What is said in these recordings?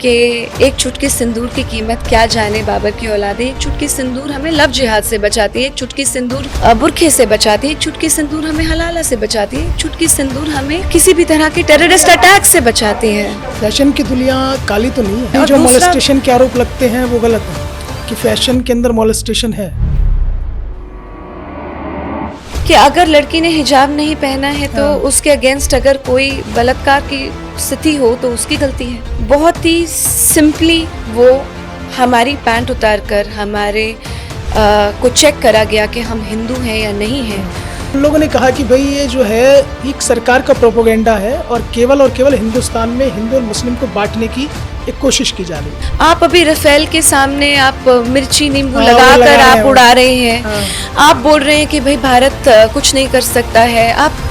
कि एक चुटकी सिंदूर की कीमत क्या जाने बाबर की औलादे। एक चुटकी सिंदूर हमें लव जिहाद से बचाती है, एक चुटकी सिंदूर बुरखे से बचाती है, एक चुटकी सिंदूर हमें हलाला से बचाती है, एक चुटकी सिंदूर हमें किसी भी तरह के टेररिस्ट अटैक से बचाती है। फैशन की दुनिया काली तो नहीं है। जो मोलेस्टेशन के आरोप लगते हैं वो गलत है कि फैशन के अंदर मोलेस्टेशन है। कि अगर लड़की ने हिजाब नहीं पहना है तो उसके अगेंस्ट अगर कोई बलात्कार की स्थिति हो तो उसकी गलती है। बहुत ही सिंपली वो हमारी पैंट उतार कर हमारे को चेक करा गया कि हम हिंदू हैं या नहीं हैं। उन लोगों ने कहा कि भाई ये जो है एक सरकार का प्रोपोगेंडा है और केवल हिंदुस्तान में हिंदू और मुस्लिम को बांटने की एक कोशिश की जा रही है। आप अभी राफेल के सामने आप मिर्ची नींबू लगाकर आप उड़ा रहे हैं। आप बोल रहे हैं कि भाई भारत कुछ नहीं कर सकता है। आप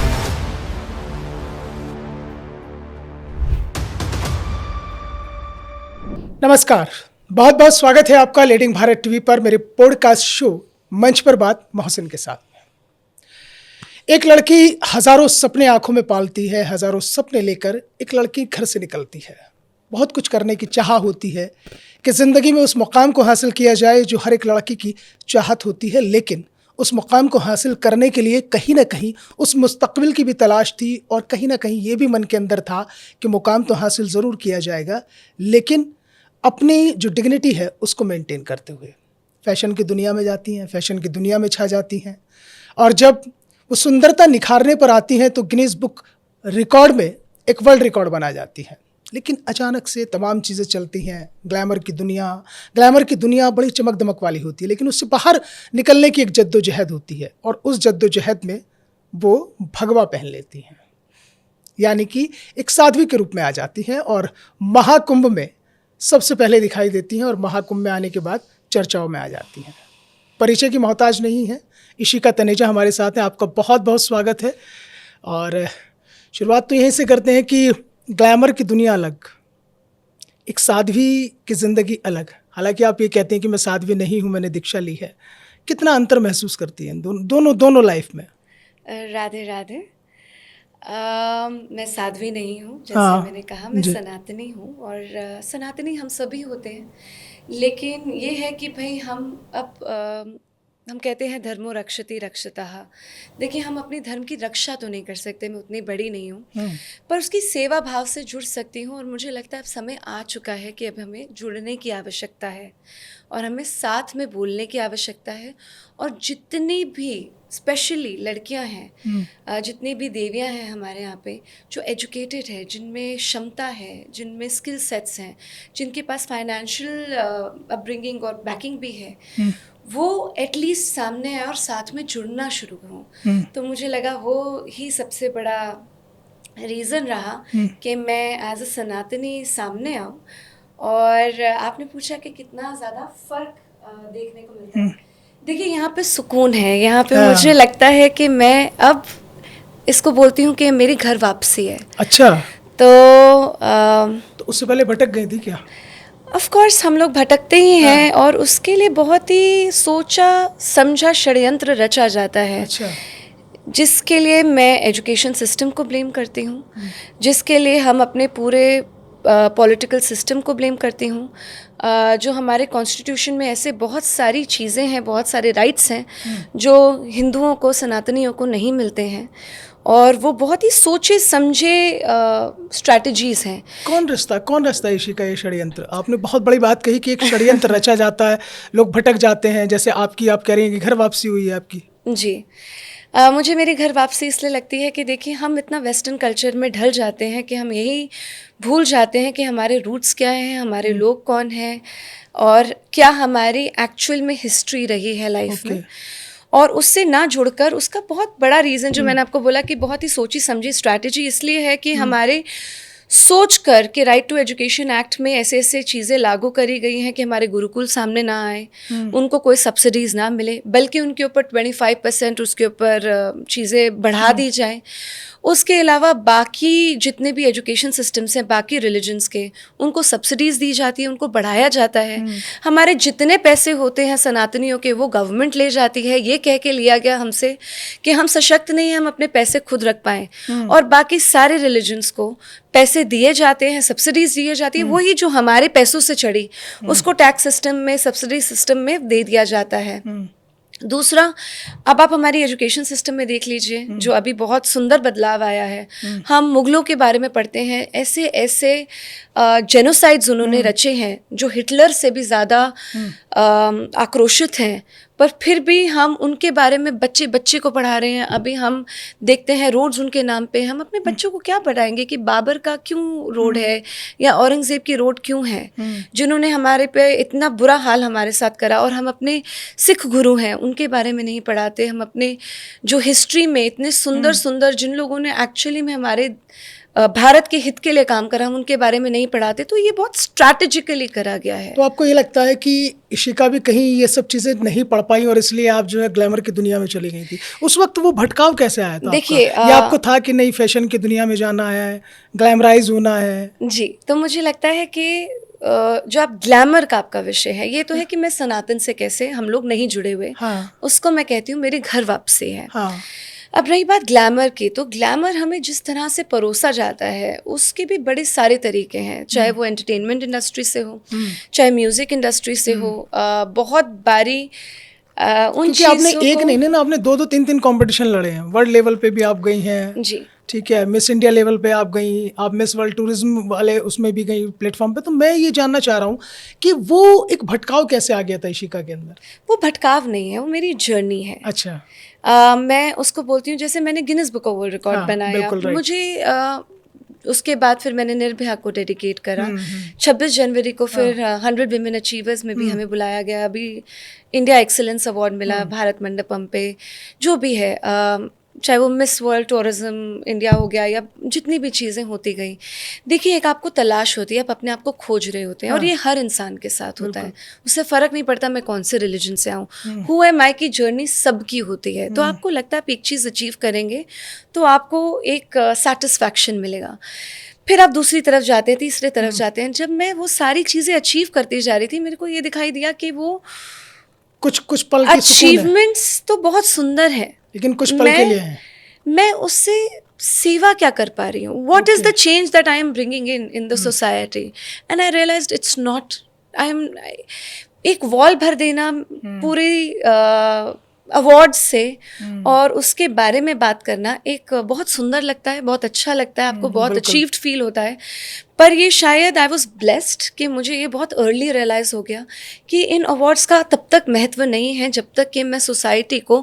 नमस्कार, बहुत बहुत स्वागत है आपका लीडिंग भारत टीवी पर मेरे पॉडकास्ट शो मंच पर बात मोहसिन के साथ। एक लड़की हजारों सपने आंखों में पालती है, हजारों सपने लेकर एक लड़की घर से निकलती है। बहुत कुछ करने की चाह होती है कि ज़िंदगी में उस मुकाम को हासिल किया जाए जो हर एक लड़की की चाहत होती है, लेकिन उस मुकाम को हासिल करने के लिए कहीं ना कहीं उस मुस्तकबिल की भी तलाश थी और कहीं ना कहीं ये भी मन के अंदर था कि मुकाम तो हासिल ज़रूर किया जाएगा, लेकिन अपनी जो डिग्निटी है उसको मेंटेन करते हुए फैशन की दुनिया में जाती हैं, फैशन की दुनिया में छा जाती हैं। और जब वो सुंदरता निखारने पर आती हैं तो गिनीज बुक रिकॉर्ड में एक वर्ल्ड रिकॉर्ड बना जाती है। लेकिन अचानक से तमाम चीज़ें चलती हैं। ग्लैमर की दुनिया बड़ी चमक दमक वाली होती है, लेकिन उससे बाहर निकलने की एक जद्दोजहद होती है और उस जद्दोजहद में वो भगवा पहन लेती हैं, यानी कि एक साध्वी के रूप में आ जाती हैं और महाकुंभ में सबसे पहले दिखाई देती हैं और महाकुंभ में आने के बाद चर्चाओं में आ जाती हैं। परिचय की मोहताज नहीं है। इशिका तनेजा हमारे साथ हैं, आपका बहुत बहुत स्वागत है। और शुरुआत तो यहीं से करते हैं कि ग्लैमर की दुनिया अलग, एक साध्वी की ज़िंदगी अलग। हालांकि आप ये कहते हैं कि मैं साध्वी नहीं हूँ, मैंने दीक्षा ली है। कितना अंतर महसूस करती हैं दोनों लाइफ में? राधे राधे। मैं साध्वी नहीं हूँ, जैसे मैंने कहा, मैं सनातनी हूँ और सनातनी हम सभी होते हैं। लेकिन ये है कि भाई हम कहते हैं धर्मो रक्षति रक्षतः। देखिए, हम अपने धर्म की रक्षा तो नहीं कर सकते, मैं उतनी बड़ी नहीं हूँ, पर उसकी सेवा भाव से जुड़ सकती हूँ। और मुझे लगता है अब समय आ चुका है कि अब हमें जुड़ने की आवश्यकता है और हमें साथ में बोलने की आवश्यकता है। और जितनी भी स्पेशली लड़कियां हैं, जितनी भी देवियां हैं हमारे यहाँ पे जो एजुकेटेड है, जिनमें क्षमता है, जिनमें स्किल सेट्स हैं, जिनके पास फाइनेंशियल अपब्रिंगिंग और बैकिंग भी है, वो एटलीस्ट सामने आए और साथ में जुड़ना शुरू करूँ। तो मुझे लगा वो ही सबसे बड़ा रीज़न रहा कि मैं एज अ सनातनी सामने आऊँ। और आपने पूछा कि कितना ज़्यादा फ़र्क देखने को मिलता है। देखिए, यहाँ पे सुकून है। यहाँ पे मुझे लगता है कि मैं अब इसको बोलती हूँ कि मेरी घर वापसी है। अच्छा। तो उससे पहले भटक गई थी क्या? ऑफ कोर्स हम लोग भटकते ही हैं और उसके लिए बहुत ही सोचा समझा षड्यंत्र रचा जाता है। अच्छा। जिसके लिए मैं एजुकेशन सिस्टम को ब्लेम करती हूँ, जिसके लिए हम अपने पूरे पॉलिटिकल सिस्टम को ब्लेम करती हूँ। जो हमारे कॉन्स्टिट्यूशन में ऐसे बहुत सारी चीज़ें हैं, बहुत सारे राइट्स हैं जो हिंदुओं को, सनातनियों को नहीं मिलते हैं, और वो बहुत ही सोचे समझे स्ट्रैटेजीज हैं। कौन रचता है इशिका ये षड्यंत्र? आपने बहुत बड़ी बात कही कि एक षड्यंत्र रचा जाता है, लोग भटक जाते हैं, जैसे आप कह रही हैं कि घर वापसी हुई है आपकी। जी। मुझे मेरी घर वापसी इसलिए लगती है कि देखिए, हम इतना वेस्टर्न कल्चर में ढल जाते हैं कि हम यही भूल जाते हैं कि हमारे रूट्स क्या हैं, हमारे लोग कौन हैं और क्या हमारी एक्चुअल में हिस्ट्री रही है लाइफ में। और उससे ना जुड़कर उसका बहुत बड़ा रीज़न जो मैंने आपको बोला कि बहुत ही सोची समझी स्ट्रैटेजी इसलिए है कि हमारे सोच कर कि राइट टू एजुकेशन एक्ट में ऐसे ऐसे चीज़ें लागू करी गई हैं कि हमारे गुरुकुल सामने ना आए, उनको कोई सब्सिडीज़ ना मिले, बल्कि उनके ऊपर 25% उसके ऊपर चीज़ें बढ़ा दी जाएं। उसके अलावा बाकी जितने भी एजुकेशन सिस्टम्स हैं बाकी रिलीजन्स के, उनको सब्सिडीज़ दी जाती है, उनको बढ़ाया जाता है। हमारे जितने पैसे होते हैं सनातनियों के वो गवर्नमेंट ले जाती है, ये कह के लिया गया हमसे कि हम सशक्त नहीं हैं, हम अपने पैसे खुद रख पाएँ। और बाकी सारे रिलीजन्स को पैसे दिए जाते हैं, सब्सिडीज़ दिए जाती है, वही जो हमारे पैसों से चढ़ी उसको टैक्स सिस्टम में, सब्सिडी सिस्टम में दे दिया जाता है। दूसरा, अब आप हमारी एजुकेशन सिस्टम में देख लीजिए जो अभी बहुत सुंदर बदलाव आया है। हम मुगलों के बारे में पढ़ते हैं, ऐसे ऐसे जेनोसाइड्स उन्होंने रचे हैं जो हिटलर से भी ज़्यादा आक्रोशित हैं, पर फिर भी हम उनके बारे में बच्चे बच्चे को पढ़ा रहे हैं। अभी हम देखते हैं रोड्स उनके नाम पे, हम अपने बच्चों को क्या पढ़ाएंगे कि बाबर का क्यों रोड है या औरंगज़ेब की रोड क्यों है, जिन्होंने हमारे पे इतना बुरा हाल हमारे साथ करा। और हम अपने सिख गुरु हैं उनके बारे में नहीं पढ़ाते, हम अपने जो हिस्ट्री में इतने सुंदर सुंदर जिन लोगों ने एक्चुअली में हमारे भारत के हित के लिए काम करा, हम उनके बारे में नहीं पढ़ाते। तो ये बहुत स्ट्रैटेजिकली करा गया है। तो आपको ये लगता है कि इशिका भी कहीं ये सब चीज़ें नहीं पढ़ पाई और इसलिए आप जो है ग्लैमर की दुनिया में चली गई थी? उस वक्त वो भटकाव कैसे आया था? देखिए, ये आपको था कि नहीं फैशन की दुनिया में जाना है, ग्लैमराइज होना है? जी, तो मुझे लगता है कि जो आप ग्लैमर का आपका विषय है, ये तो है कि मैं सनातन से कैसे हम लोग नहीं जुड़े हुए, उसको मैं कहती हूँ मेरी घर वापसी है। अब रही बात ग्लैमर की, तो ग्लैमर हमें जिस तरह से परोसा जाता है उसके भी बड़े सारे तरीके हैं, चाहे वो एंटरटेनमेंट इंडस्ट्री से हो, चाहे म्यूजिक इंडस्ट्री से हो। बहुत बारी उन चीज़ों आपने एक नहीं ना, आपने 2-2 3-3 कंपटीशन लड़े हैं, वर्ल्ड लेवल पे भी आप गई हैं जी, ठीक है, मिस इंडिया लेवल पे आप गई, आप मिस वर्ल्ड टूरिज्म वाले उसमें भी गई प्लेटफॉर्म पे। तो मैं ये जानना चाह रहा हूँ कि वो एक भटकाव कैसे आ गया था इशिका के अंदर? वो भटकाव नहीं है, वो मेरी जर्नी है। अच्छा। मैं उसको बोलती हूँ, जैसे मैंने Guinness book of world record बनाया, मुझे उसके बाद फिर मैंने निर्भया को डेडिकेट करा। 26 जनवरी को फिर 100 विमेन अचीवर्स में भी हमें बुलाया गया। अभी इंडिया एक्सीलेंस अवार्ड मिला भारत मंडपम पे, जो भी है, चाहे वो मिस वर्ल्ड टूरिज्म इंडिया हो गया या जितनी भी चीज़ें होती गई। देखिए, एक आपको तलाश होती है, आप अपने आप को खोज रहे होते हैं, और ये हर इंसान के साथ होता है। उससे फ़र्क नहीं पड़ता मैं कौन से रिलीजन से आऊँ, हु एम आई की जर्नी सबकी होती है। तो आपको लगता है आप एक चीज़ अचीव करेंगे तो आपको एक सेटिस्फैक्शन मिलेगा, फिर आप दूसरी तरफ जाते हैं, तीसरे तरफ जाते हैं। जब मैं वो सारी चीज़ें अचीव करती जा रही थी, मेरे को ये दिखाई दिया कि वो कुछ पल की अचीवमेंट्स तो बहुत सुंदर है, लेकिन कुछ पल के लिए है। मैं उससे सेवा क्या कर पा रही हूँ? What is the change that I am bringing in the society? And I realised it's not, I am एक वॉल भर देना पूरी अवार्ड्स से और उसके बारे में बात करना एक बहुत सुंदर लगता है, बहुत अच्छा लगता है, आपको बहुत अचीव्ड फील होता है। पर ये शायद आई वॉज ब्लेस्ड कि मुझे ये बहुत अर्ली रियलाइज़ हो गया कि इन अवार्ड्स का तब तक महत्व नहीं है जब तक कि मैं सोसाइटी को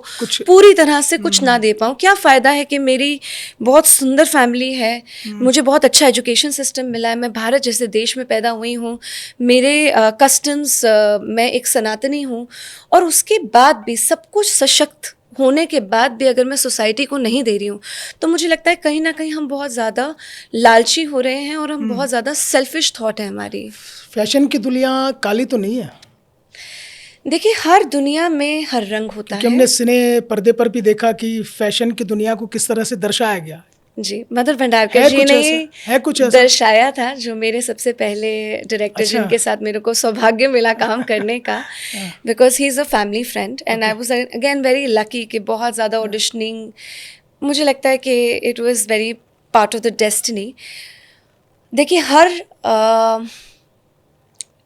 पूरी तरह से कुछ ना दे पाऊँ। क्या फ़ायदा है कि मेरी बहुत सुंदर फैमिली है, मुझे बहुत अच्छा एजुकेशन सिस्टम मिला है, मैं भारत जैसे देश में पैदा हुई हूँ, मेरे कस्टम्स, मैं एक सनातनी हूँ, और उसके बाद भी सब कुछ सशक्त होने के बाद भी अगर मैं सोसाइटी को नहीं दे रही हूँ, तो मुझे लगता है कहीं ना कहीं हम बहुत ज़्यादा लालची हो रहे हैं और हम बहुत ज़्यादा सेल्फिश थॉट है हमारी। फैशन की दुनिया काली तो नहीं है? देखिए, हर दुनिया में हर रंग होता है। हमने सिने पर्दे पर भी देखा कि फैशन की दुनिया को किस तरह से दर्शाया गया। जी, मदर भंडारकर जी ने दर्शाया था, जो मेरे सबसे पहले डायरेक्टर जिनके साथ मेरे को सौभाग्य मिला काम करने का, because he is a family friend and I was again very lucky कि बहुत ज़्यादा ऑडिशनिंग, मुझे लगता है कि it was very part of the destiny. देखिए, हर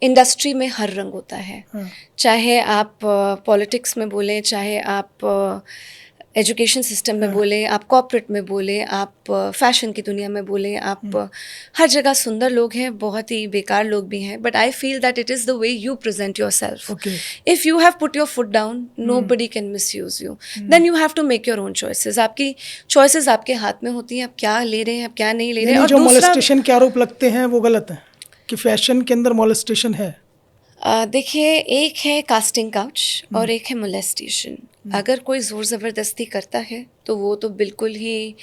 इंडस्ट्री में हर रंग होता है, चाहे आप पॉलिटिक्स में बोलें, चाहे आप एजुकेशन सिस्टम में बोलें, आप कॉर्पोरेट में बोलें, आप फैशन की दुनिया में बोलें, आप हर जगह सुंदर लोग हैं, बहुत ही बेकार लोग भी हैं, but I feel that it is the way you present yourself. If you have put your foot down, nobody can misuse you, then you have to make your own choices. आपकी choices आपके हाथ में होती हैं, आप क्या ले रहे हैं, आप क्या नहीं ले रहे हैं। और जो मोलेस्टेशन के आरोप लगते हैं वो गलत है कि फैशन के अंदर मोलेस्टेशन है? देखिए, एक है कास्टिंग काउच और एक है मोलेस्टेशन। अगर कोई ज़ोर ज़बरदस्ती करता है तो वो तो बिल्कुल ही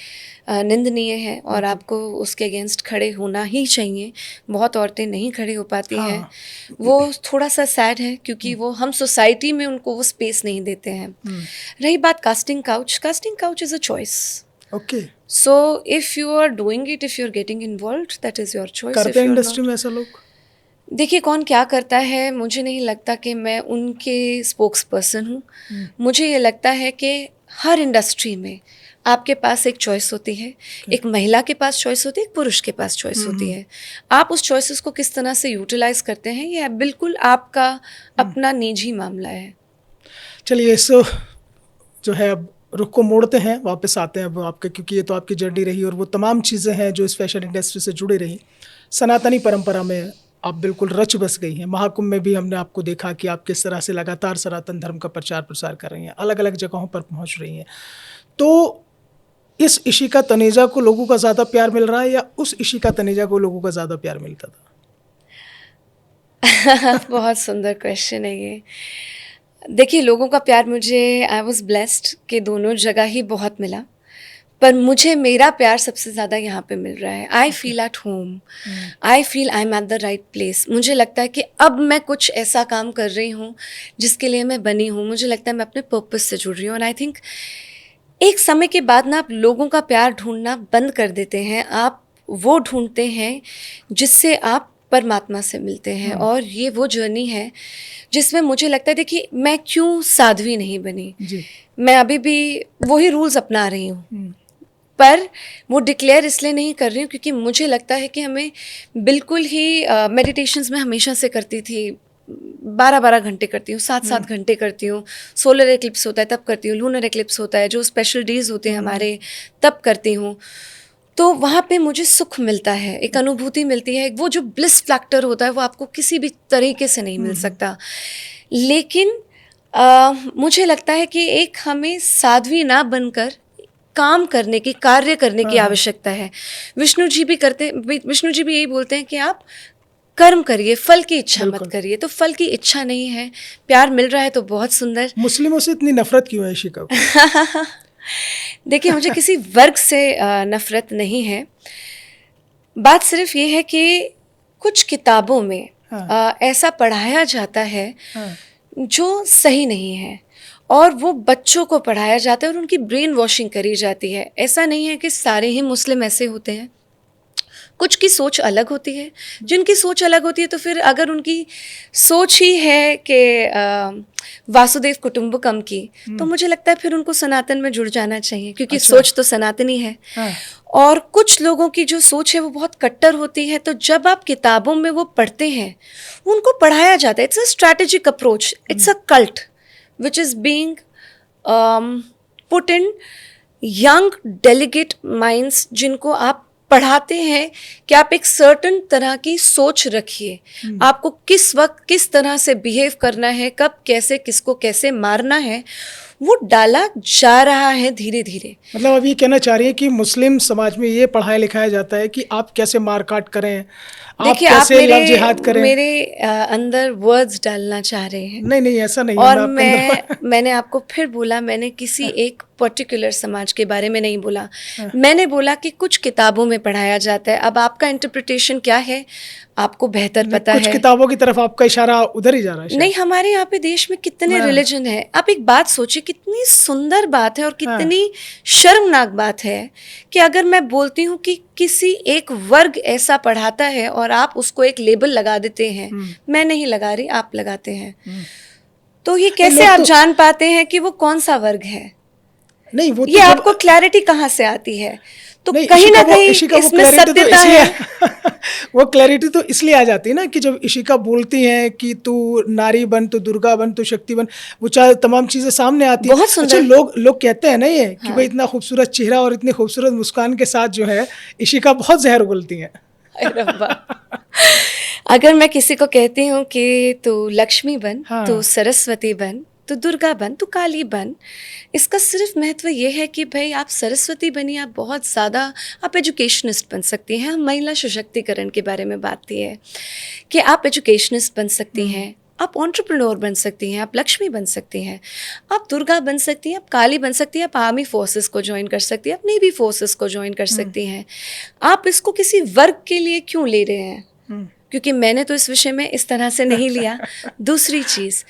निंदनीय है और आपको उसके अगेंस्ट खड़े होना ही चाहिए। बहुत औरतें नहीं खड़ी हो पाती हैं, वो थोड़ा सा सैड है क्योंकि वो हम सोसाइटी में उनको वो स्पेस नहीं देते हैं। रही बात casting couch is a choice. Okay. So if you are doing it, if you are getting involve, that is your choice. करते हैं इंडस्ट्री में ऐसा लोग? देखिए, कौन क्या करता है, मुझे नहीं लगता कि मैं उनके स्पोक्स पर्सन हूँ। मुझे ये लगता है कि हर इंडस्ट्री में आपके पास एक चॉइस होती है, एक महिला के पास चॉइस होती है, एक पुरुष के पास चॉइस होती है। आप उस चॉइसेस को किस तरह से यूटिलाइज करते हैं, ये बिल्कुल आपका अपना निजी मामला है। चलिए, इस जो है अब रुख को मोड़ते हैं, वापस आते हैं अब आपके, क्योंकि ये तो आपकी जर्नी रही और वो तमाम चीज़ें हैं जो इस फैशन इंडस्ट्री से जुड़ी रही। सनातनी परंपरा में आप बिल्कुल रच बस गई हैं। महाकुंभ में भी हमने आपको देखा कि आप किस तरह से लगातार सनातन धर्म का प्रचार प्रसार कर रही हैं, अलग अलग जगहों पर पहुंच रही हैं। तो इस इशिका तनेजा को लोगों का ज़्यादा प्यार मिल रहा है या उस इशिका तनेजा को लोगों का ज़्यादा प्यार मिलता था? बहुत सुंदर क्वेश्चन है ये। देखिए, लोगों का प्यार मुझे, आई वॉज ब्लेस्ड कि दोनों जगह ही बहुत मिला, पर मुझे मेरा प्यार सबसे ज़्यादा यहाँ पे मिल रहा है। I feel at home, I feel I am at the right place. मुझे लगता है कि अब मैं कुछ ऐसा काम कर रही हूँ जिसके लिए मैं बनी हूँ। मुझे लगता है मैं अपने पर्पस से जुड़ रही हूँ। और आई थिंक एक समय के बाद ना आप लोगों का प्यार ढूंढना बंद कर देते हैं, आप वो ढूंढते हैं जिससे आप परमात्मा से मिलते हैं। और ये वो जर्नी है जिसमें मुझे लगता है, देखिए, मैं क्यों साध्वी नहीं बनी जी। मैं अभी भी वही रूल्स अपना रही हूँ, पर वो डिक्लेयर इसलिए नहीं कर रही हूँ क्योंकि मुझे लगता है कि हमें बिल्कुल ही मेडिटेशंस में हमेशा से करती थी, 12-12 घंटे करती हूँ, 7-7 घंटे करती हूँ। सोलर एक्लिप्स होता है तब करती हूँ, लूनर एक्लिप्स होता है, जो स्पेशल डेज होते हैं हमारे, तब करती हूँ। तो वहाँ पे मुझे सुख मिलता है, एक अनुभूति मिलती है, वो जो ब्लिस फैक्टर होता है वो आपको किसी भी तरीके से नहीं मिल सकता। लेकिन मुझे लगता है कि एक हमें साध्वी ना बनकर काम करने की, कार्य करने की आवश्यकता है। विष्णु जी भी यही बोलते हैं कि आप कर्म करिए, फल की इच्छा मत करिए। तो फल की इच्छा नहीं है, प्यार मिल रहा है तो बहुत सुंदर। मुस्लिमों से इतनी नफरत क्यों है इशिका को? देखिए, मुझे किसी वर्ग से नफरत नहीं है। बात सिर्फ ये है कि कुछ किताबों में ऐसा पढ़ाया जाता है जो सही नहीं है, और वो बच्चों को पढ़ाया जाता है और उनकी ब्रेन वॉशिंग करी जाती है। ऐसा नहीं है कि सारे ही मुस्लिम ऐसे होते हैं, कुछ की सोच अलग होती है। जिनकी सोच अलग होती है, तो फिर अगर उनकी सोच ही है कि वासुदेव कुटुंबकम की, तो मुझे लगता है फिर उनको सनातन में जुड़ जाना चाहिए, क्योंकि सोच तो सनातनी है। और कुछ लोगों की जो सोच है वो बहुत कट्टर होती है। तो जब आप किताबों में वो पढ़ते हैं, उनको पढ़ाया जाता है, it's a strategic approach, it's a cult which is being put in young delegate minds, जिनको आप पढ़ाते हैं कि आप एक सर्टन तरह की सोच रखिए, आपको किस वक्त किस तरह से बिहेव करना है, कब कैसे किसको कैसे मारना है, वो डाला जा रहा है धीरे धीरे। मतलब अब ये कहना चाह रही है कि मुस्लिम समाज में ये पढ़ाया लिखाया जाता है कि आप कैसे मारकाट करें, देखिए, आप आप कैसे लव जिहाद करें। मेरे अंदर वर्ड्स डालना चाह रहे हैं। नहीं, ऐसा नहीं और है। मैंने आपको फिर बोला, मैंने किसी एक पर्टिकुलर समाज के बारे में नहीं बोला। मैंने बोला कि कुछ किताबों में पढ़ाया जाता है। अब आपका इंटरप्रिटेशन क्या है, आपको बेहतर पता है। कुछ किताबों की तरफ आपका इशारा उधर ही जा रहा है। नहीं, हमारे यहाँ पे देश में कितने रिलीजन है। आप एक बात सोचिए, कितनी सुंदर बात है और कितनी शर्मनाक बात है कि अगर मैं बोलती हूँ कि किसी एक वर्ग ऐसा पढ़ाता है और आप उसको एक लेबल लगा देते हैं। मैं नहीं लगा रही, आप लगाते हैं। तो ये कैसे आप जान पाते हैं कि वो कौन सा वर्ग है? नहीं, वो ये आपको क्लैरिटी कहाँ से आती है? तो कहीं ना कहीं इसमें सत्यता है। वो क्लैरिटी तो इसलिए आ जाती है ना कि जब इशिका बोलती हैं कि तू नारी बन, तू दुर्गा बन, तू शक्ति बन, वो चाहे तमाम चीजें सामने आती है। बहुत सुंदर। अच्छा, लोग कहते हैं ना ये कि भाई इतना खूबसूरत चेहरा और इतनी खूबसूरत मुस्कान के साथ जो है इशिका बहुत जहर उगलती हैं। अगर मैं किसी को कहती हूँ कि तू लक्ष्मी बन, तू सरस्वती बन, तो दुर्गा बन, तो काली बन, इसका सिर्फ महत्व ये है कि भाई आप सरस्वती बनिए, आप बहुत ज़्यादा, आप एजुकेशनिस्ट बन सकती हैं। हम महिला सशक्तिकरण के बारे में बात की है कि आप एजुकेशनिस्ट बन सकती हैं, आप एंटरप्रेन्योर बन सकती हैं, आप लक्ष्मी बन सकती हैं, आप दुर्गा बन सकती हैं, आप काली बन सकती हैं, आप आर्मी फोर्सेस को ज्वाइन कर सकती हैं, आप नेवी फोर्सेस को ज्वाइन कर सकती हैं। आप इसको किसी वर्ग के लिए क्यों ले रहे हैं? क्योंकि मैंने तो इस विषय में इस तरह से नहीं लिया। दूसरी चीज़,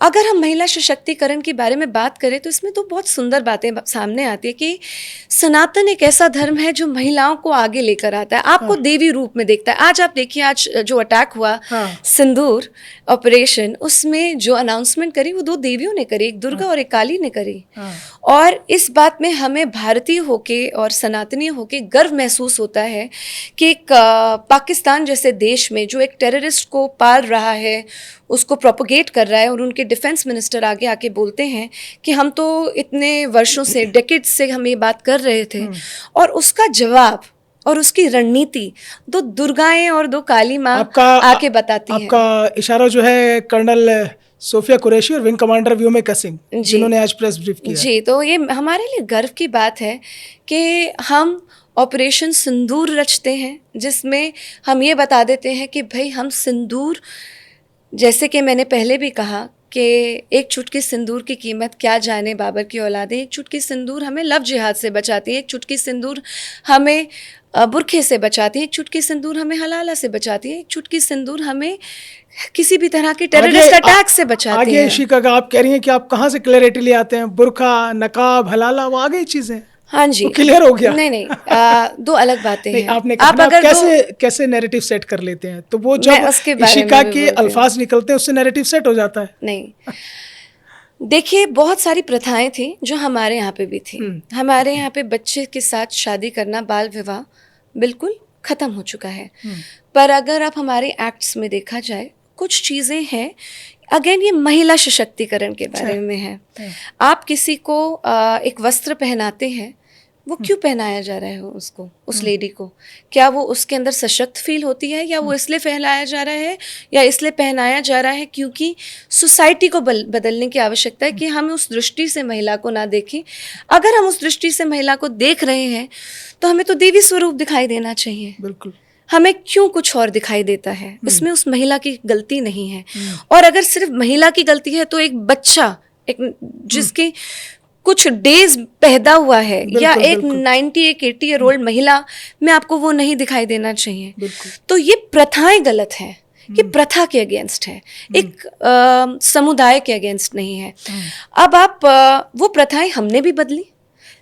अगर हम महिला सशक्तिकरण के बारे में बात करें तो इसमें तो बहुत सुंदर बातें सामने आती है कि सनातन एक ऐसा धर्म है जो महिलाओं को आगे लेकर आता है, आपको देवी रूप में देखता है। आज आप देखिए, आज जो अटैक हुआ सिंदूर ऑपरेशन, उसमें जो अनाउंसमेंट करी वो 2 देवियों ने करी, एक दुर्गा और एक काली ने करी। और इस बात में हमें भारतीय होके और सनातनी होके गर्व महसूस होता है कि एक पाकिस्तान जैसे देश में जो एक टेररिस्ट को पाल रहा है, उसको प्रोपोगेट कर रहा है, और उनके डिफेंस मिनिस्टर आगे आके बोलते हैं कि हम तो इतने वर्षों से, डेकेड्स से हम ये बात कर रहे थे, और उसका जवाब और उसकी रणनीति 2 दुर्गाएं और 2 काली माँ आके बताती हैं। आपका इशारा जो है कर्नल सोफिया कुरैशी और विंग कमांडर व्योमिका सिंह, जिन्होंने आज प्रेस ब्रीफ किया। जी, तो ये हमारे लिए गर्व की बात है कि हम ऑपरेशन सिंदूर रचते हैं, जिसमें हम ये बता देते हैं कि भाई हम सिंदूर, जैसे कि मैंने पहले भी कहा कि एक चुटकी सिंदूर की कीमत क्या जाने बाबर की औलादें। एक चुटकी सिंदूर हमें लव जिहाद से बचाती है, एक चुटकी सिंदूर हमें बुरखे से बचाती है, एक चुटकी सिंदूर हमें हलाला से बचाती है, एक चुटकी सिंदूर हमें किसी भी तरह के टेररिस्ट अटैक से बचाती है। आगे शिका, आप कह रही हैं कि आप कहाँ से क्लैरिटी ले आते हैं? बुरखा, नकाब, हलाला, वो आगे चीजें। हाँ जी, तो क्लियर हो गया। नहीं 2 अलग बातें हैं। आपने कहा आप अगर कैसे नैरेटिव सेट कर लेते हैं, तो वो जब इशिका के अल्फाज निकलते हैं उससे नैरेटिव सेट हो जाता है। नहीं, देखिए, बहुत सारी प्रथाएं थी जो हमारे यहाँ पे भी थी। हमारे यहाँ पे बच्चे के साथ शादी करना, बाल विवाह बिल्कुल खत्म हो चुका है। पर अगर आप हमारे एक्ट्स में देखा जाए, कुछ चीज़ें हैं, अगेन ये महिला सशक्तिकरण के बारे में है। आप किसी को एक वस्त्र पहनाते हैं, वो क्यों पहनाया जा रहा है उसको, उस लेडी को? क्या वो उसके अंदर सशक्त फील होती है, या वो इसलिए पहनाया जा रहा है, या इसलिए पहनाया जा रहा है क्योंकि सोसाइटी को बदलने की आवश्यकता है कि हम उस दृष्टि से महिला को ना देखें? अगर हम उस दृष्टि से महिला को देख रहे हैं तो हमें तो देवी स्वरूप दिखाई देना चाहिए। बिल्कुल। हमें क्यों कुछ और दिखाई देता है? इसमें उस महिला की गलती नहीं है। और अगर सिर्फ महिला की गलती है तो एक बच्चा, एक जिसके कुछ डेज पैदा हुआ है, या एक 90 एक 80 ईयर ओल्ड महिला में आपको वो नहीं दिखाई देना चाहिए। तो ये प्रथाएं गलत हैं, ये प्रथा के अगेंस्ट है, एक समुदाय के अगेंस्ट नहीं है। अब आप वो प्रथाएं हमने भी बदली।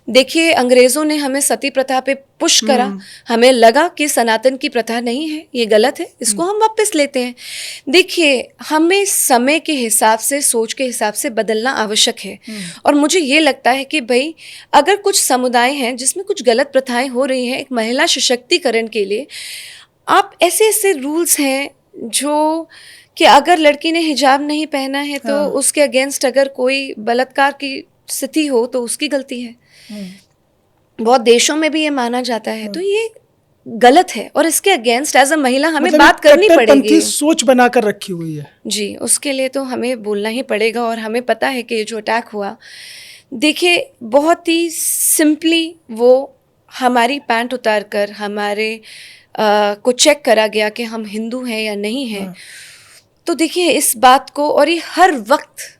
देखिए, अंग्रेजों ने हमें सती प्रथा पे पुश करा, हमें लगा कि सनातन की प्रथा नहीं है, ये गलत है, इसको हम वापस लेते हैं। देखिए, हमें समय के हिसाब से, सोच के हिसाब से बदलना आवश्यक है। और मुझे ये लगता है कि भाई, अगर कुछ समुदाय हैं जिसमें कुछ गलत प्रथाएं हो रही हैं, एक महिला सशक्तिकरण के लिए आप ऐसे ऐसे रूल्स हैं जो कि अगर लड़की ने हिजाब नहीं पहना है तो उसके अगेंस्ट अगर कोई बलात्कार की स्थिति हो तो उसकी गलती है। बहुत देशों में भी ये माना जाता है। तो ये गलत है, और इसके अगेंस्ट एज अ महिला हमें बात करनी पड़ेगी। सोच बनाकर रखी हुई है जी, उसके लिए तो हमें बोलना ही पड़ेगा। और हमें पता है कि जो अटैक हुआ, देखिए, बहुत ही सिंपली वो हमारी पैंट उतार कर हमारे को चेक करा गया कि हम हिंदू हैं या नहीं हैं। तो देखिए, इस बात को, और ये हर वक्त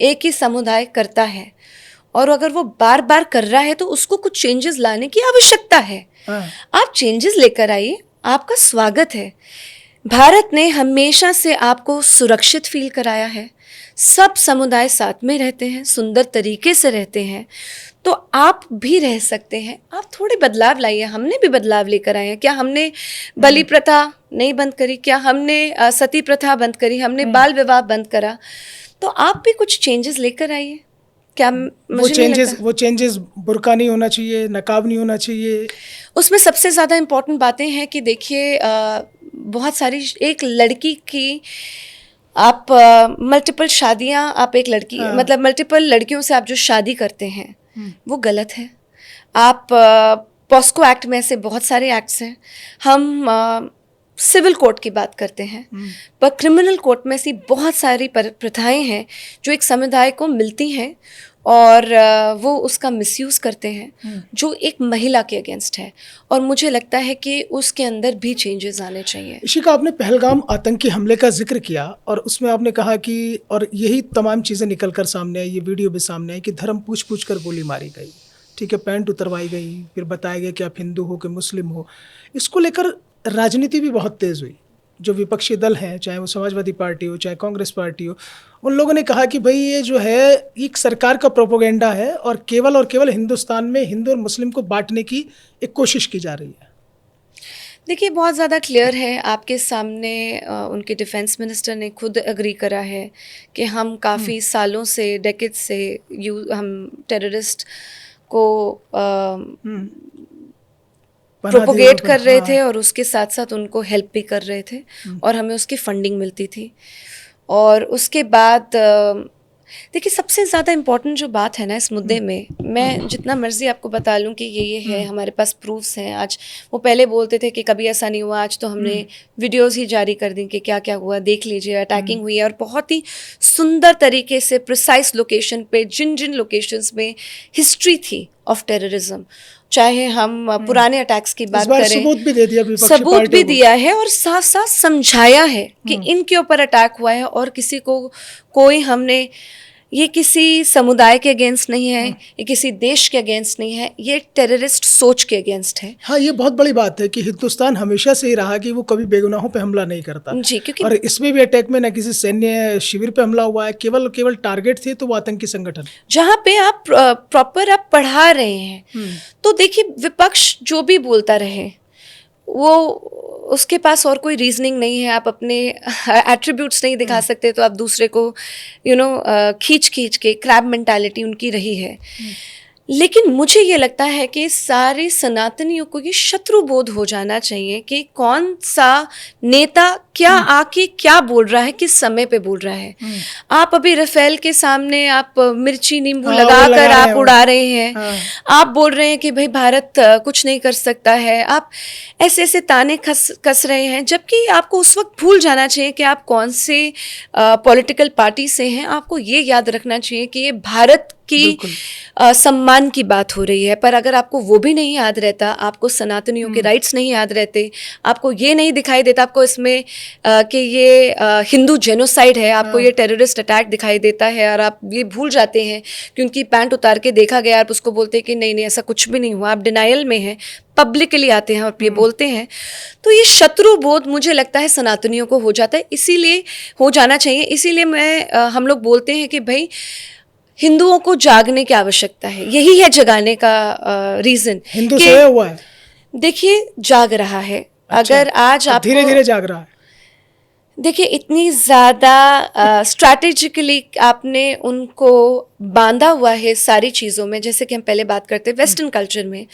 एक ही समुदाय करता है, और अगर वो बार बार कर रहा है तो उसको कुछ चेंजेस लाने की आवश्यकता है। आप चेंजेस लेकर आइए, आपका स्वागत है। भारत ने हमेशा से आपको सुरक्षित फील कराया है, सब समुदाय साथ में रहते हैं, सुंदर तरीके से रहते हैं, तो आप भी रह सकते हैं। आप थोड़े बदलाव लाइए। हमने भी बदलाव लेकर आए हैं। क्या हमने बलि प्रथा नहीं बंद करी? क्या हमने सती प्रथा बंद करी? हमने बाल विवाह बंद करा? तो आप भी कुछ चेंजेस लेकर आइए। क्या वो चेंजेस बुर्का नहीं होना चाहिए, नकाब नहीं होना चाहिए। उसमें सबसे ज़्यादा इम्पोर्टेंट बातें हैं कि देखिए, बहुत सारी, एक लड़की की आप मल्टीपल शादियां, आप एक लड़की, मतलब मल्टीपल लड़कियों से आप जो शादी करते हैं वो गलत है। आप पॉस्को एक्ट में ऐसे बहुत सारे एक्ट्स हैं। हम सिविल कोर्ट की बात करते हैं, पर क्रिमिनल कोर्ट में ऐसी बहुत सारी प्रथाएं हैं जो एक समुदाय को मिलती हैं, और वो उसका मिसयूज़ करते हैं, जो एक महिला के अगेंस्ट है। और मुझे लगता है कि उसके अंदर भी चेंजेस आने चाहिए। इशिका, आपने पहलगाम आतंकी हमले का जिक्र किया, और उसमें आपने कहा कि, और यही तमाम चीज़ें निकल कर सामने आई, ये वीडियो भी सामने आई कि धर्म पूछ पूछ कर गोली मारी गई, ठीक है, पैंट उतरवाई गई, फिर बताया गया कि आप हिंदू हो कि मुस्लिम हो। इसको लेकर राजनीति भी बहुत तेज़ हुई। जो विपक्षी दल हैं, चाहे वो समाजवादी पार्टी हो, चाहे कांग्रेस पार्टी हो, उन लोगों ने कहा कि भाई ये जो है एक सरकार का प्रोपोगेंडा है और केवल हिंदुस्तान में हिंदू और मुस्लिम को बांटने की एक कोशिश की जा रही है। देखिए, बहुत ज़्यादा क्लियर है आपके सामने, उनके डिफेंस मिनिस्टर ने खुद एग्री करा है कि हम काफ़ी सालों से, डेकेड से हम टेररिस्ट को प्रोपोगेट कर रहे थे और उसके साथ साथ उनको हेल्प भी कर रहे थे और हमें उसकी फंडिंग मिलती थी। और उसके बाद देखिए, सबसे ज़्यादा इम्पॉर्टेंट जो बात है ना इस मुद्दे में, मैं जितना मर्ज़ी आपको बता लूँ कि ये है, हमारे पास प्रूफ्स हैं। आज वो पहले बोलते थे कि कभी ऐसा नहीं हुआ, आज तो हमने वीडियोस ही जारी कर दी कि क्या क्या हुआ, देख लीजिए, अटैकिंग हुई है। और बहुत ही सुंदर तरीके से प्रिसाइज लोकेशन पे, जिन जिन लोकेशंस में हिस्ट्री थी ऑफ टेररिज्म, चाहे हम पुराने अटैक्स की बात करें, सबूत भी दे दिया, सबूत भी दिया है और साथ साथ समझाया है कि इनके ऊपर अटैक हुआ है और किसी को कोई हमने, ये किसी समुदाय के अगेंस्ट नहीं है, ये किसी देश के अगेंस्ट नहीं है, ये टेररिस्ट सोच के अगेंस्ट है। हाँ, ये बहुत बड़ी बात है कि हिंदुस्तान हमेशा से ही रहा कि वो कभी बेगुनाहों पे हमला नहीं करता जी, क्योंकि और इसमें भी अटैक में न किसी सैन्य शिविर पे हमला हुआ है, केवल टारगेट थे तो वो आतंकी संगठन। जहाँ पे आप प्रॉपर आप पढ़ा रहे हैं, तो देखिए, विपक्ष जो भी बोलता रहे, वो उसके पास और कोई रीजनिंग नहीं है। आप अपने एट्रीब्यूट्स नहीं दिखा सकते, तो आप दूसरे को खींच के, क्रैब मेंटालिटी उनकी रही है। लेकिन मुझे ये लगता है कि सारे सनातनियों को ये शत्रु बोध हो जाना चाहिए कि कौन सा नेता क्या आके क्या बोल रहा है, किस समय पे बोल रहा है। आप अभी राफेल के सामने आप मिर्ची नींबू लगाकर आप उड़ा रहे हैं। आप बोल रहे हैं कि भाई भारत कुछ नहीं कर सकता है। आप ऐसे ऐसे ताने कस रहे हैं, जबकि आपको उस वक्त भूल जाना चाहिए कि आप कौन से पॉलिटिकल पार्टी से हैं। आपको ये याद रखना चाहिए कि ये भारत की सम्मान की बात हो रही है। पर अगर आपको वो भी नहीं याद रहता, आपको सनातनियों के राइट्स नहीं याद रहते, आपको ये नहीं दिखाई देता, आपको इसमें कि ये हिंदू जेनोसाइड है, आपको ये टेररिस्ट अटैक दिखाई देता है और आप ये भूल जाते हैं कि उनकी पैंट उतार के देखा गया, आप उसको बोलते हैं कि नहीं ऐसा कुछ भी नहीं हुआ, आप डिनायल में हैं, पब्लिकली आते हैं और ये बोलते हैं, तो ये शत्रु बोध मुझे लगता है सनातनियों को हो जाता है। इसीलिए हो जाना चाहिए। इसीलिए हम लोग बोलते हैं कि भाई हिंदुओं को जागने की आवश्यकता है। यही है जगाने का रीजन। हिंदू सोया हुआ है, देखिए, जाग रहा है। अच्छा, अगर आज आप धीरे धीरे जाग रहा है। देखिए, इतनी ज़्यादा स्ट्रैटेजिकली आपने उनको बांधा हुआ है सारी चीज़ों में। जैसे कि हम पहले बात करते हैं वेस्टर्न कल्चर में,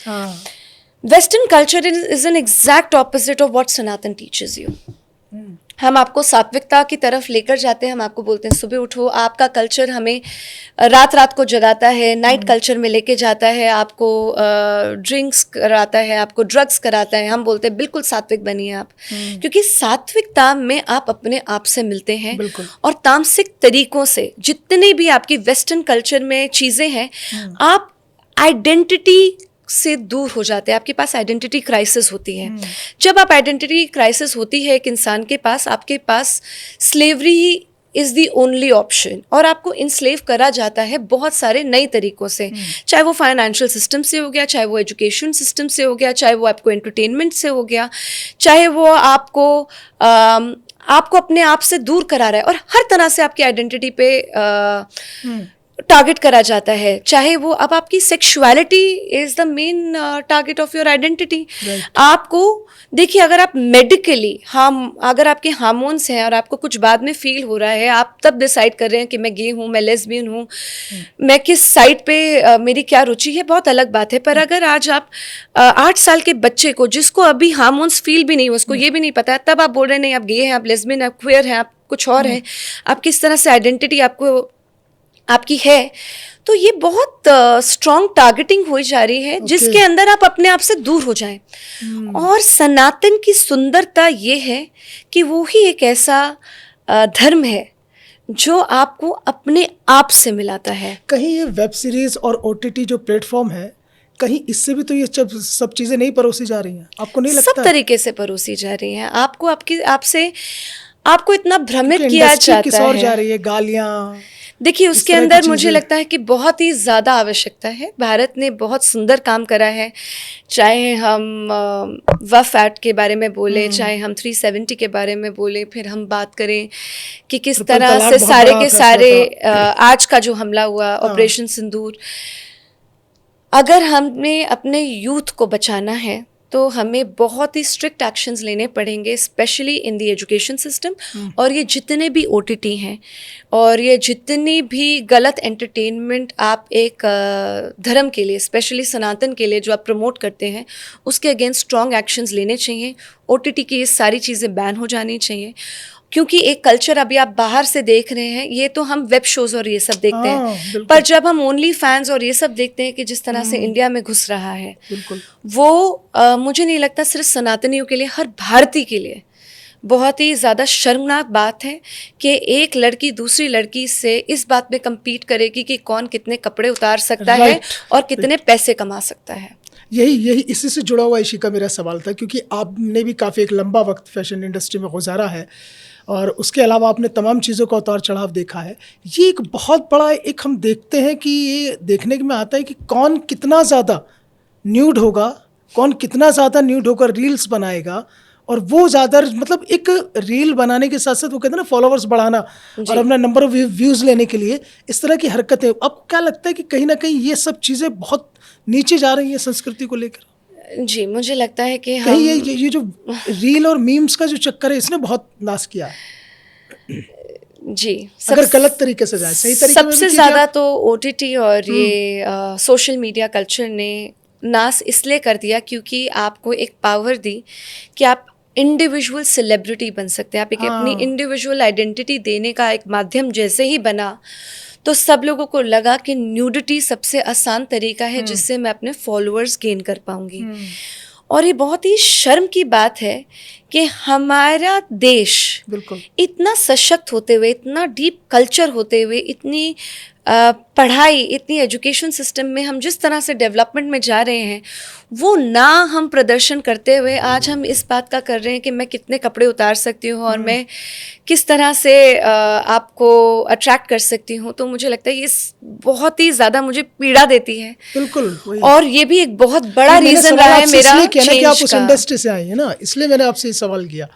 western culture is an exact opposite of what Sanatan teaches you. हम आपको सात्विकता की तरफ लेकर जाते हैं। हम आपको बोलते हैं सुबह उठो। आपका कल्चर हमें रात रात को जगाता है, नाइट कल्चर में लेके जाता है, आपको ड्रिंक्स कराता है, आपको ड्रग्स कराता है। हम बोलते हैं बिल्कुल सात्विक बनिए आप, क्योंकि सात्विकता में आप अपने आप से मिलते हैं। और तामसिक तरीकों से जितने भी आपकी वेस्टर्न कल्चर में चीज़ें हैं, आप आइडेंटिटी से दूर हो जाते हैं। आपके पास आइडेंटिटी क्राइसिस होती है। जब आप आइडेंटिटी क्राइसिस होती है एक इंसान के पास, आपके पास slavery is the only option और आपको इंस्लेव करा जाता है बहुत सारे नए तरीक़ों से। चाहे वो फाइनेंशियल सिस्टम से हो गया, चाहे वो एजुकेशन सिस्टम से हो गया, चाहे वो आपको एंटरटेनमेंट से हो गया, चाहे वो आपको अपने आप से दूर करा रहा है और हर तरह से आपकी आइडेंटिटी पे टारगेट करा जाता है। चाहे वो अब आपकी sexuality is the main target of your identity. आपको देखिए, अगर आप मेडिकली अगर आपके हार्मोन्स हैं और आपको कुछ बाद में फील हो रहा है, आप तब डिसाइड कर रहे हैं कि मैं गे हूँ, मैं लेस्बियन हूँ, मैं किस साइड पे मेरी क्या रुचि है, बहुत अलग बात है। पर अगर आज आप 8 साल के बच्चे को, जिसको अभी हार्मोन्स फील भी नहीं, उसको ये भी नहीं पता, तब आप बोल रहे हैं नहीं आप गे हैं, आप लेस्बियन, आप क्वेयर हैं, आप कुछ और हैं, आप किस तरह से आइडेंटिटी आपकी है, तो ये बहुत स्ट्रॉन्ग टारगेटिंग हो जा रही है, जिसके अंदर आप अपने आप से दूर हो जाएं। और सनातन की सुंदरता ये है कि वो ही एक ऐसा धर्म है जो आपको अपने आप से मिलाता है। कहीं ये वेब सीरीज और OTT जो प्लेटफॉर्म है, कहीं इससे भी तो ये सब चीज़ें नहीं परोसी जा रही हैं? आपको नहीं लगता? सब तरीके से परोसी जा रही हैं। आपको इतना भ्रमित किया जाता है। किस और जा रही है, गालियाँ, देखिए इस उसके तरह की अंदर मुझे चीज़ें? लगता है कि बहुत ही ज़्यादा आवश्यकता है। भारत ने बहुत सुंदर काम करा है, चाहे हम वफ़ एक्ट के बारे में बोले, चाहे हम 370 के बारे में बोले, फिर हम बात करें कि किस ट्रिपल तरह तलाक से बहुत सारे बड़ा के फैसला सारे था। आज का जो हमला हुआ ऑपरेशन सिंदूर, अगर हमें अपने यूथ को बचाना है तो हमें बहुत ही स्ट्रिक्ट एक्शंस लेने पड़ेंगे, specially in the education system. और ये जितने भी ओटीटी हैं और ये जितनी भी गलत एंटरटेनमेंट आप एक धर्म के लिए, स्पेशली सनातन के लिए जो आप प्रमोट करते हैं, उसके अगेंस्ट स्ट्रॉन्ग एक्शंस लेने चाहिए। ओटीटी की ये सारी चीज़ें बैन हो जानी चाहिए, क्योंकि एक कल्चर अभी आप बाहर से देख रहे हैं, ये तो हम वेब शोज़ और ये सब देखते हैं, हाँ, पर बिल्कुल। जब हम ओनली फैंस और ये सब देखते हैं कि जिस तरह से इंडिया में घुस रहा है, बिल्कुल। वो मुझे नहीं लगता सिर्फ सनातनियों के लिए, हर भारतीय के लिए बहुत ही ज़्यादा शर्मनाक बात है कि एक लड़की दूसरी लड़की से इस बात में compete करेगी कि कौन कितने कपड़े उतार सकता है राइट, और कितने पैसे कमा सकता है। यही इसी से जुड़ा हुआ इशिका मेरा सवाल था, क्योंकि आपने भी काफ़ी एक लंबा वक्त फैशन इंडस्ट्री में गुजारा है और उसके अलावा आपने तमाम चीज़ों का उतार चढ़ाव देखा है। ये एक बहुत बड़ा एक हम देखते हैं कि ये देखने में आता है कि कौन कितना ज़्यादा न्यूड होगा, कौन कितना ज़्यादा न्यूड होकर रील्स बनाएगा, और वो ज़्यादा मतलब एक रील बनाने के साथ साथ वो कहते हैं ना फॉलोअर्स बढ़ाना और अपना नंबर ऑफ व्यूज़ लेने के लिए इस तरह की हरकतें, आपको क्या लगता है कि कहीं ना कहीं ये सब चीज़ें बहुत नीचे जा रही हैं संस्कृति को लेकर? जी, मुझे लगता है कि कहीं हम ये जो रील और मीम्स का जो चक्कर है इसने बहुत नाश किया है, जी अगर गलत तरीके से जाए, सही तरीके में भी सबसे कीजिए ज़्यादा आप। तो ओटीटी और ये सोशल मीडिया कल्चर ने नाश इसलिए कर दिया क्योंकि आपको एक पावर दी कि आप इंडिविजुअल सेलिब्रिटी बन सकते हैं। आप एक अपनी हाँ, इंडिविजुअल आइडेंटिटी देने का एक माध्यम जैसे ही बना, तो सब लोगों को लगा कि न्यूडिटी सबसे आसान तरीका है जिससे मैं अपने फॉलोअर्स गेन कर पाऊंगी। और ये बहुत ही शर्म की बात है कि हमारा देश बिल्कुल। इतना सशक्त होते हुए, इतना डीप कल्चर होते हुए, इतनी पढ़ाई, इतनी एजुकेशन सिस्टम में हम जिस तरह से डेवलपमेंट में जा रहे हैं, वो ना हम प्रदर्शन करते हुए आज हम इस बात का कर रहे हैं कि मैं कितने कपड़े उतार सकती हूँ और मैं किस तरह से आपको अट्रैक्ट कर सकती हूँ। तो मुझे लगता है ये बहुत ही ज़्यादा मुझे पीड़ा देती है। बिल्कुल वही। और ये भी एक बहुत बड़ा मैंने रीज़न सवाल रहा है आपसे मेरा इसलिए किया ना कि आप चेंज उस का। इंडस्ट्री से आई है ना, इसलिए मैंने आपसे ये सवाल किया।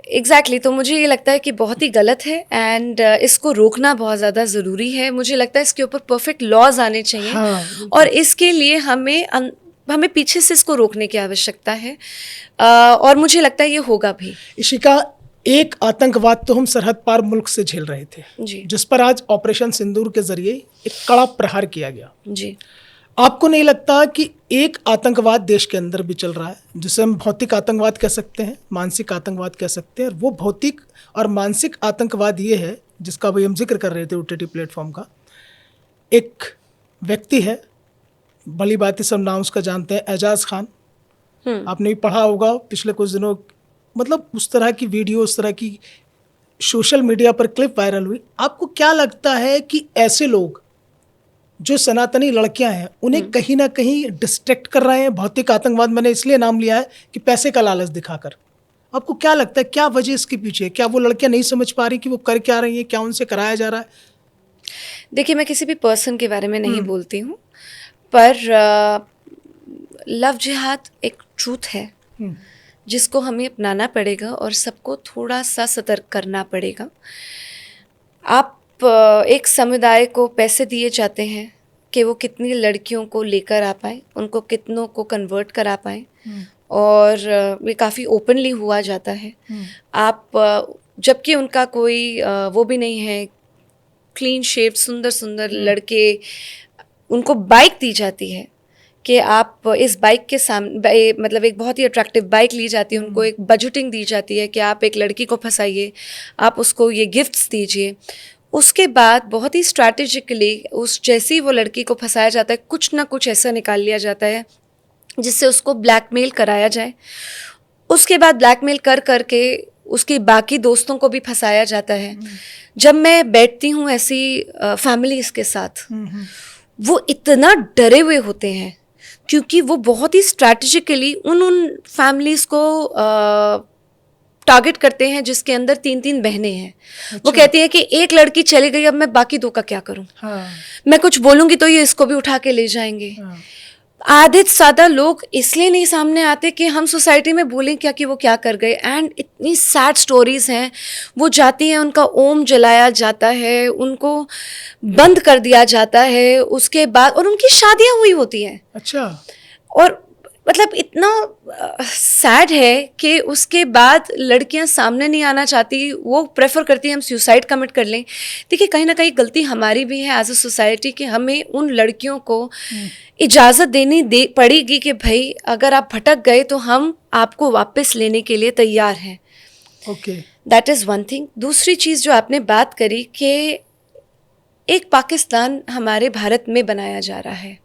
एग्जैक्टली तो मुझे ये लगता है कि बहुत ही गलत है एंड इसको रोकना बहुत ज़्यादा ज़रूरी है। मुझे लगता है इसके ऊपर परफेक्ट लॉज आने चाहिए। हाँ, और इसके लिए हमें पीछे से इसको रोकने की आवश्यकता है और मुझे लगता है ये होगा भी। इशिका, एक आतंकवाद तो हम सरहद पार मुल्क से झेल रहे थे, जी जिस पर आज ऑपरेशन सिंदूर के जरिए एक कड़ा प्रहार किया गया। जी। आपको नहीं लगता कि एक आतंकवाद देश के अंदर भी चल रहा है, जिसे हम भौतिक आतंकवाद कह सकते हैं, मानसिक आतंकवाद कह सकते हैं, और वो भौतिक और मानसिक आतंकवाद ये है जिसका अभी हम जिक्र कर रहे थे ओटीटी प्लेटफॉर्म का। एक व्यक्ति है, भली बात सब नाम उसका जानते हैं, एजाज खान। आपने भी पढ़ा होगा पिछले कुछ दिनों, मतलब उस तरह की वीडियो, उस तरह की सोशल मीडिया पर क्लिप वायरल हुई। आपको क्या लगता है कि ऐसे लोग जो सनातनी लड़कियां हैं उन्हें कहीं ना कहीं डिस्ट्रैक्ट कर रहे हैं? भौतिक आतंकवाद मैंने इसलिए नाम लिया है कि पैसे का लालच दिखाकर। आपको क्या लगता है क्या वजह इसके पीछे है? क्या वो लड़कियां नहीं समझ पा रही कि वो कर क्या रही हैं, क्या उनसे कराया जा रहा है? देखिए, मैं किसी भी पर्सन के बारे में नहीं बोलती हूँ, पर लव जिहाद एक ट्रूथ है जिसको हमें अपनाना पड़ेगा और सबको थोड़ा सा सतर्क करना पड़ेगा। आप एक समुदाय को पैसे दिए जाते हैं कि वो कितनी लड़कियों को लेकर आ पाए, उनको कितनों को कन्वर्ट करा पाए, और ये काफ़ी ओपनली हुआ जाता है। आप जबकि उनका कोई वो भी नहीं है, क्लीन शेव सुंदर सुंदर लड़के, उनको बाइक दी जाती है कि आप इस बाइक के सामने, मतलब एक बहुत ही अट्रैक्टिव बाइक ली जाती है, उनको एक बजटिंग दी जाती है कि आप एक लड़की को फंसाइए, आप उसको ये गिफ्ट्स दीजिए। उसके बाद बहुत ही स्ट्रैटेजिकली उस जैसी वो लड़की को फंसाया जाता है, कुछ ना कुछ ऐसा निकाल लिया जाता है जिससे उसको ब्लैकमेल कराया जाए। उसके बाद ब्लैकमेल कर करके उसके बाकी दोस्तों को भी फंसाया जाता है। जब मैं बैठती हूँ ऐसी फैमिलीज़ के साथ, वो इतना डरे हुए होते हैं क्योंकि वो बहुत ही स्ट्रैटेजिकली उन फैमिलीज़ को टारगेट करते हैं जिसके अंदर 3-3 बहनें हैं। वो कहती हैं कि एक लड़की चली गई, अब मैं बाकी 2 का क्या करूं। मैं कुछ बोलूंगी तो ये इसको भी उठा के ले जाएंगे। आधे से ज़्यादा लोग इसलिए नहीं सामने आते कि हम सोसाइटी में बोलें क्या कि वो क्या कर गए। एंड इतनी सैड स्टोरीज हैं। वो जाती हैं, उनका ओम जलाया जाता है, उनको बंद कर दिया जाता है, उसके बाद और उनकी शादियां हुई होती हैं। अच्छा। और मतलब इतना सैड है कि उसके बाद लड़कियां सामने नहीं आना चाहती, वो प्रेफर करती हैं हम सुसाइड कमिट कर लें। देखिए कहीं ना कहीं गलती हमारी भी है एज अ सोसाइटी कि हमें उन लड़कियों को इजाज़त देनी पड़ेगी कि भाई अगर आप भटक गए तो हम आपको वापस लेने के लिए तैयार हैं। Okay, that is one thing. दूसरी चीज़ जो आपने बात करी कि एक पाकिस्तान हमारे भारत में बनाया जा रहा है,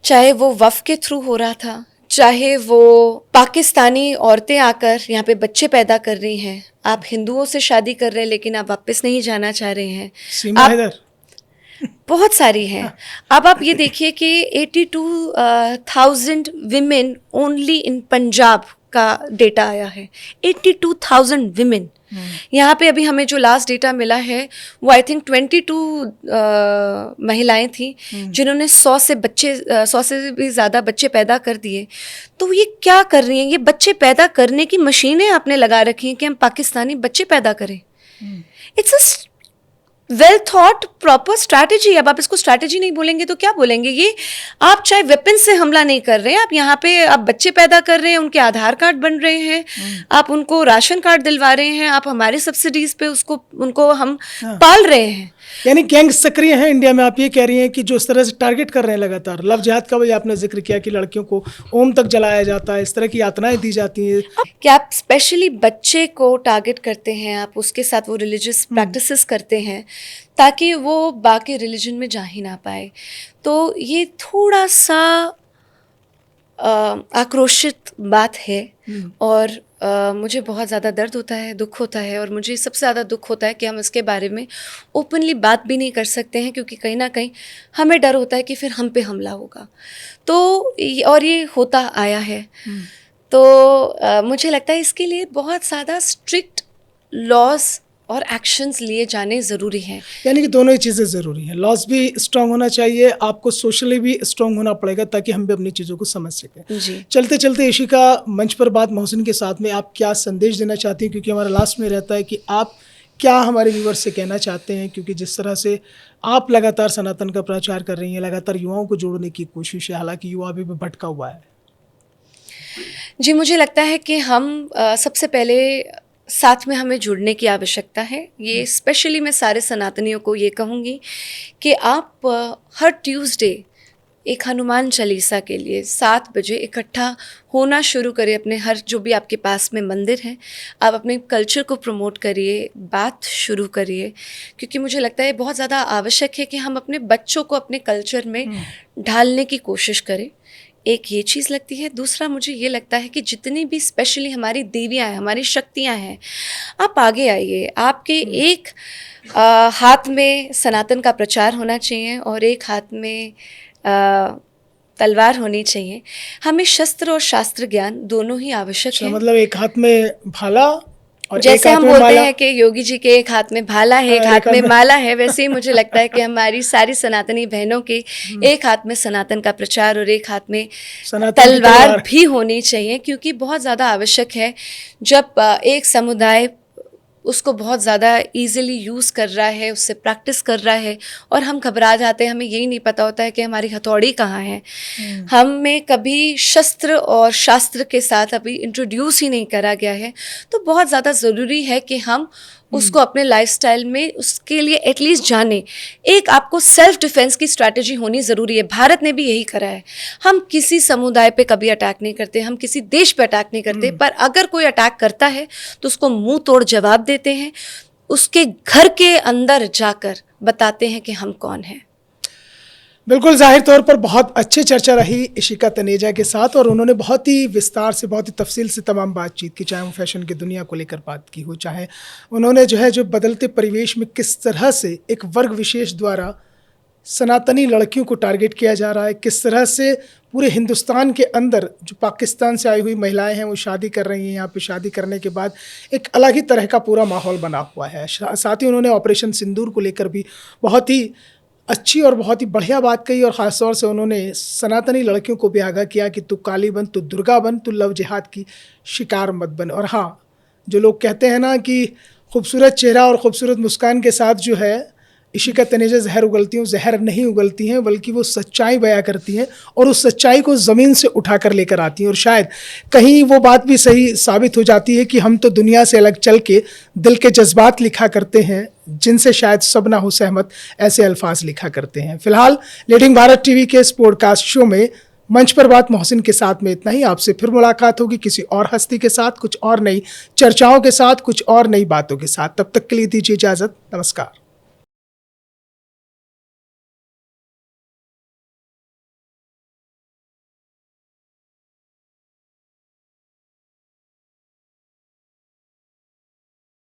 चाहे वो वफ़ के थ्रू हो रहा था, चाहे वो पाकिस्तानी औरतें आकर यहाँ पे बच्चे पैदा कर रही हैं। आप हिंदुओं से शादी कर रहे हैं लेकिन आप वापस नहीं जाना चाह रहे हैं। सीमा हैदर बहुत सारी हैं। अब आप ये देखिए कि 82,000 विमेन ओनली इन पंजाब का डेटा आया है। 82,000 विमेन। यहाँ पे अभी हमें जो लास्ट डेटा मिला है वो आई थिंक 22 महिलाएं थी जिन्होंने 100 से भी ज़्यादा बच्चे पैदा कर दिए। तो ये क्या कर रही हैं? ये बच्चे पैदा करने की मशीनें आपने लगा रखी हैं कि हम पाकिस्तानी बच्चे पैदा करें। It's a well thought proper strategy. अब आप इसको स्ट्रैटेजी नहीं बोलेंगे तो क्या बोलेंगे? ये आप चाहे वेपन से हमला नहीं कर रहे हैं, आप यहाँ पे आप बच्चे पैदा कर रहे हैं, उनके आधार कार्ड बन रहे हैं, आप उनको राशन कार्ड दिलवा रहे हैं, आप हमारे सब्सिडीज पे उनको हम पाल रहे हैं। यानी गैंग सक्रिय है इंडिया में। आप ये कह रही हैं कि जो इस तरह से टारगेट कर रहे हैं लगातार। लव जिहाद का भी आपने जिक्र किया कि लड़कियों को ओम तक जलाया जाता है, इस तरह की यातनाएं दी जाती हैं। क्या आप स्पेशली बच्चे को टारगेट करते हैं, आप उसके साथ वो रिलीजियस प्रैक्टिसेस करते हैं ताकि वो बाकी रिलीजन में जा ही ना पाए। तो ये थोड़ा सा आक्रोशित बात है और मुझे बहुत ज़्यादा दर्द होता है, दुख होता है। और मुझे सबसे ज़्यादा दुख होता है कि हम इसके बारे में ओपनली बात भी नहीं कर सकते हैं क्योंकि कहीं ना कहीं हमें डर होता है कि फिर हम पे हमला होगा। तो और ये होता आया है। तो मुझे लगता है इसके लिए बहुत ज़्यादा स्ट्रिक्ट लॉज और एक्शंस लिए जाने ज़रूरी हैं। यानी कि दोनों ही चीज़ें ज़रूरी हैं। लॉज भी स्ट्रांग होना चाहिए, आपको सोशली भी स्ट्रांग होना पड़ेगा ताकि हम भी अपनी चीज़ों को समझ सकें। जी। चलते चलते इशिका, मंच पर बात मोहसिन के साथ में आप क्या संदेश देना चाहती हैं? क्योंकि हमारा लास्ट में रहता है कि आप क्या हमारे व्यूअर्स से कहना चाहते हैं, क्योंकि जिस तरह से आप लगातार सनातन का प्रचार कर रही हैं, लगातार युवाओं को जोड़ने की कोशिश है, हालांकि युवा अभी भी भटका हुआ है। जी, मुझे लगता है कि हम सबसे पहले साथ में हमें जुड़ने की आवश्यकता है। ये स्पेशली मैं सारे सनातनियों को ये कहूँगी कि आप हर ट्यूसडे एक हनुमान चालीसा के लिए 7 बजे इकट्ठा होना शुरू करिए। अपने हर जो भी आपके पास में मंदिर हैं, आप अपने कल्चर को प्रमोट करिए, बात शुरू करिए, क्योंकि मुझे लगता है बहुत ज़्यादा आवश्यक है कि हम अपने बच्चों को अपने कल्चर में ढालने की कोशिश करें। एक ये चीज़ लगती है। दूसरा मुझे ये लगता है कि जितनी भी स्पेशली हमारी देवियाँ हैं, हमारी शक्तियाँ हैं, आप आगे आइए। आपके एक हाथ में सनातन का प्रचार होना चाहिए और एक हाथ में तलवार होनी चाहिए। हमें शस्त्र और शास्त्र ज्ञान दोनों ही आवश्यक है। मतलब एक हाथ में भाला और जैसे एक हाथ हम में बोलते माला। हैं कि योगी जी के एक हाथ में भाला है, एक हाथ में माला है, वैसे ही मुझे लगता है कि हमारी सारी सनातनी बहनों के एक हाथ में सनातन का प्रचार और एक हाथ में तलवार भी होनी चाहिए, क्योंकि बहुत ज़्यादा आवश्यक है। जब एक समुदाय उसको बहुत ज़्यादा इजीली यूज़ कर रहा है, उससे प्रैक्टिस कर रहा है और हम घबरा जाते हैं, हमें यही नहीं पता होता है कि हमारी हथौड़ी कहाँ है। हमें कभी शस्त्र और शास्त्र के साथ अभी इंट्रोड्यूस ही नहीं करा गया है। तो बहुत ज़्यादा ज़रूरी है कि हम उसको अपने लाइफस्टाइल में उसके लिए एटलीस्ट जाने। एक आपको सेल्फ डिफेंस की स्ट्रैटेजी होनी ज़रूरी है। भारत ने भी यही करा है। हम किसी समुदाय पे कभी अटैक नहीं करते, हम किसी देश पे अटैक नहीं करते, पर अगर कोई अटैक करता है तो उसको मुंह तोड़ जवाब देते हैं, उसके घर के अंदर जाकर बताते हैं कि हम कौन हैं। बिल्कुल, जाहिर तौर पर बहुत अच्छी चर्चा रही इशिका तनेजा के साथ और उन्होंने बहुत ही विस्तार से, बहुत ही तफसील से तमाम बातचीत की, चाहे वो फैशन की दुनिया को लेकर बात की हो, चाहे उन्होंने जो बदलते परिवेश में किस तरह से एक वर्ग विशेष द्वारा सनातनी लड़कियों को टारगेट किया जा रहा है, किस तरह से पूरे हिंदुस्तान के अंदर जो पाकिस्तान से आई हुई महिलाएं हैं वो शादी कर रही हैं, यहाँ पे शादी करने के बाद एक अलग ही तरह का पूरा माहौल बना हुआ है। साथ ही उन्होंने ऑपरेशन सिंदूर को लेकर भी बहुत ही अच्छी और बहुत ही बढ़िया बात कही, और ख़ास तौर से उन्होंने सनातनी लड़कियों को भी आगाह किया कि तू काली बन, तू दुर्गा बन, तू लव जिहाद की शिकार मत बन। और हाँ, जो लोग कहते हैं ना कि खूबसूरत चेहरा और ख़ूबसूरत मुस्कान के साथ जो है इशिका तनेजा जहर उगलती हैं, जहर नहीं उगलती हैं, बल्कि वो सच्चाई बयां करती हैं और उस सच्चाई को ज़मीन से उठाकर लेकर आती हैं। और शायद कहीं वो बात भी सही साबित हो जाती है कि हम तो दुनिया से अलग चल के दिल के जज्बात लिखा करते हैं, जिनसे शायद सब ना हो सहमत ऐसे अल्फाज लिखा करते हैं। फिलहाल लीडिंग भारत टीवी के इस पॉडकास्ट शो में मंच पर बात मोहसिन के साथ में इतना ही। आपसे फिर मुलाकात होगी किसी और हस्ती के साथ, कुछ और नई चर्चाओं के साथ, कुछ और नई बातों के साथ। तब तक के लिए दीजिए इजाज़त। नमस्कार।